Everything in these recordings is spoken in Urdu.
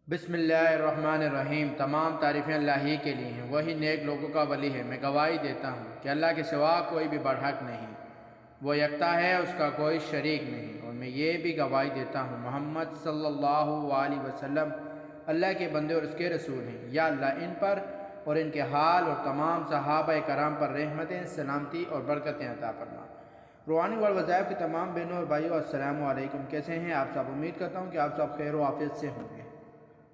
بسم اللہ الرحمن الرحیم۔ تمام تعریفیں اللہ ہی کے لیے ہیں، وہی نیک لوگوں کا ولی ہے۔ میں گواہی دیتا ہوں کہ اللہ کے سوا کوئی بھی برحق نہیں، وہ یکتا ہے، اس کا کوئی شریک نہیں۔ اور میں یہ بھی گواہی دیتا ہوں محمد صلی اللہ علیہ وسلم اللہ کے بندے اور اس کے رسول ہیں۔ یا اللہ ان پر اور ان کے حال اور تمام صحابہ کرام پر رحمتیں، سلامتی اور برکتیں عطا فرما۔ روحانی ورڈ وظائف کے تمام بہنوں اور بھائیوں، السلام علیکم۔ کیسے ہیں آپ سب؟ امید کرتا ہوں کہ آپ سب خیر و عافیت سے ہوں گے۔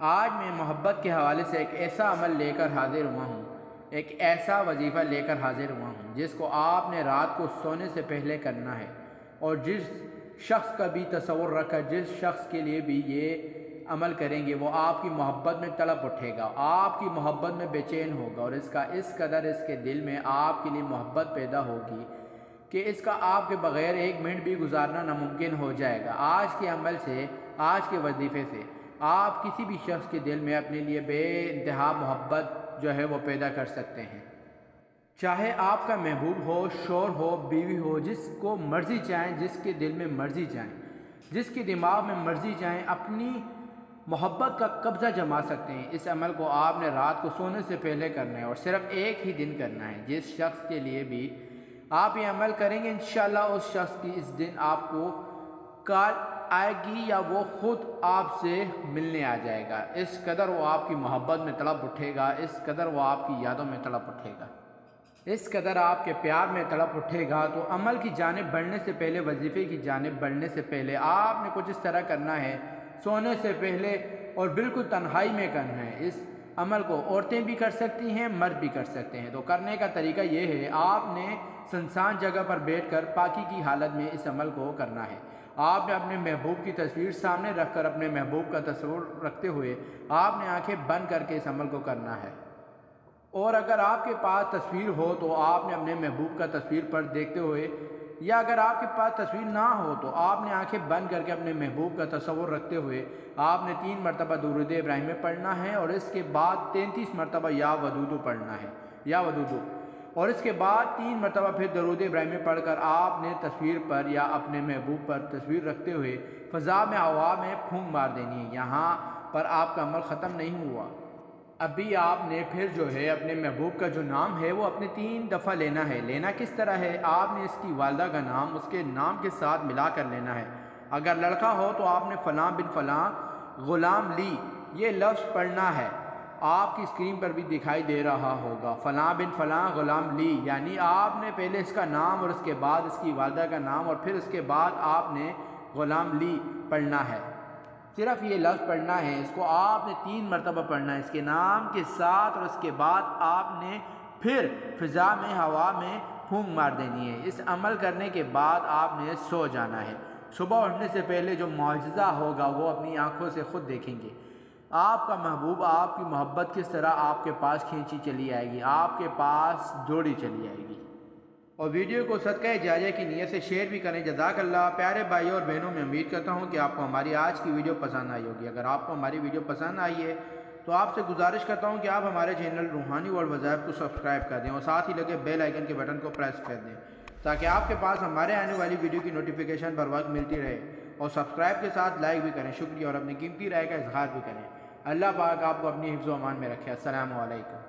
آج میں محبت کے حوالے سے ایک ایسا عمل لے کر حاضر ہوا ہوں، ایک ایسا وظیفہ لے کر حاضر ہوا ہوں جس کو آپ نے رات کو سونے سے پہلے کرنا ہے، اور جس شخص کا بھی تصور رکھا، جس شخص کے لیے بھی یہ عمل کریں گے، وہ آپ کی محبت میں تڑپ اٹھے گا، آپ کی محبت میں بے چین ہوگا، اور اس قدر اس کے دل میں آپ کے لیے محبت پیدا ہوگی کہ اس کا آپ کے بغیر ایک منٹ بھی گزارنا ناممکن ہو جائے گا۔ آج کے عمل سے، آج کے وظیفے سے آپ کسی بھی شخص کے دل میں اپنے لیے بے انتہا محبت جو ہے وہ پیدا کر سکتے ہیں، چاہے آپ کا محبوب ہو، شوہر ہو، بیوی ہو، جس کو مرضی چاہیں، جس کے دل میں مرضی چاہیں، جس کے دماغ میں مرضی چاہیں، اپنی محبت کا قبضہ جما سکتے ہیں۔ اس عمل کو آپ نے رات کو سونے سے پہلے کرنا ہے، اور صرف ایک ہی دن کرنا ہے۔ جس شخص کے لیے بھی آپ یہ عمل کریں گے، انشاءاللہ اس شخص کی اس دن آپ کو کال آئے گی، یا وہ خود آپ سے ملنے آ جائے گا۔ اس قدر وہ آپ کی محبت میں تڑپ اٹھے گا، اس قدر وہ آپ کی یادوں میں تڑپ اٹھے گا، اس قدر آپ کے پیار میں تڑپ اٹھے گا۔ تو عمل کی جانب بڑھنے سے پہلے، وظیفے کی جانب بڑھنے سے پہلے آپ نے کچھ اس طرح کرنا ہے، سونے سے پہلے اور بالکل تنہائی میں کرنا ہے۔ اس عمل کو عورتیں بھی کر سکتی ہیں، مرد بھی کر سکتے ہیں۔ تو کرنے کا طریقہ یہ ہے، آپ نے سنسان جگہ پر بیٹھ کر پاکی کی حالت میں اس عمل کو کرنا ہے۔ آپ نے اپنے محبوب کی تصویر سامنے رکھ کر، اپنے محبوب کا تصور رکھتے ہوئے آپ نے آنکھیں بند کر کے اس عمل کو کرنا ہے۔ اور اگر آپ کے پاس تصویر ہو تو آپ نے اپنے محبوب کا تصویر پر دیکھتے ہوئے، یا اگر آپ کے پاس تصویر نہ ہو تو آپ نے آنکھیں بند کر کے اپنے محبوب کا تصور رکھتے ہوئے آپ نے 3 مرتبہ درود ابراہیمی پڑھنا ہے، اور اس کے بعد 33 مرتبہ یا ودودو پڑھنا ہے، یا ودودو، اور اس کے بعد 3 مرتبہ پھر درود ابراہیمی پڑھ کر آپ نے تصویر پر یا اپنے محبوب پر تصویر رکھتے ہوئے فضا میں، ہوا میں پھونک مار دینی ہے۔ یہاں پر آپ کا عمل ختم نہیں ہوا، ابھی آپ نے پھر جو ہے اپنے محبوب کا جو نام ہے وہ اپنے 3 دفعہ لینا ہے۔ لینا کس طرح ہے؟ آپ نے اس کی والدہ کا نام اس کے نام کے ساتھ ملا کر لینا ہے۔ اگر لڑکا ہو تو آپ نے فلاں بن فلاں غلام لی یہ لفظ پڑھنا ہے، آپ کی اسکرین پر بھی دکھائی دے رہا ہوگا، فلاں بن فلاں غلام لی، یعنی آپ نے پہلے اس کا نام اور اس کے بعد اس کی والدہ کا نام، اور پھر اس کے بعد آپ نے غلام لی پڑھنا ہے۔ صرف یہ لفظ پڑھنا ہے، اس کو آپ نے 3 مرتبہ پڑھنا ہے اس کے نام کے ساتھ، اور اس کے بعد آپ نے پھر فضا میں، ہوا میں پھونک مار دینی ہے۔ اس عمل کرنے کے بعد آپ نے سو جانا ہے۔ صبح اٹھنے سے پہلے جو معجزہ ہوگا وہ اپنی آنکھوں سے خود دیکھیں گے۔ آپ کا محبوب، آپ کی محبت کس طرح آپ کے پاس کھینچی چلی آئے گی، آپ کے پاس دوڑی چلی آئے گی۔ اور ویڈیو کو صدقہ جاریہ کی نیت سے شیئر بھی کریں۔ جزاک اللہ۔ پیارے بھائیوں اور بہنوں، میں امید کرتا ہوں کہ آپ کو ہماری آج کی ویڈیو پسند آئی ہوگی۔ اگر آپ کو ہماری ویڈیو پسند آئی ہے تو آپ سے گزارش کرتا ہوں کہ آپ ہمارے چینل روحانی ورڈ وظائف کو سبسکرائب کر دیں، اور ساتھ ہی لگے بیل آئیکن کے بٹن کو پریس کر دیں، تاکہ آپ کے پاس ہمارے آنے والی ویڈیو کی نوٹیفیکیشن بر وقت ملتی رہے، اور سبسکرائب کے ساتھ لائک بھی کریں۔ شکریہ، اور اپنی قیمتی رائے کا اظہار بھی کریں۔ اللہ پاک آپ کو اپنی حفظ و امان میں رکھے۔ السلام علیکم۔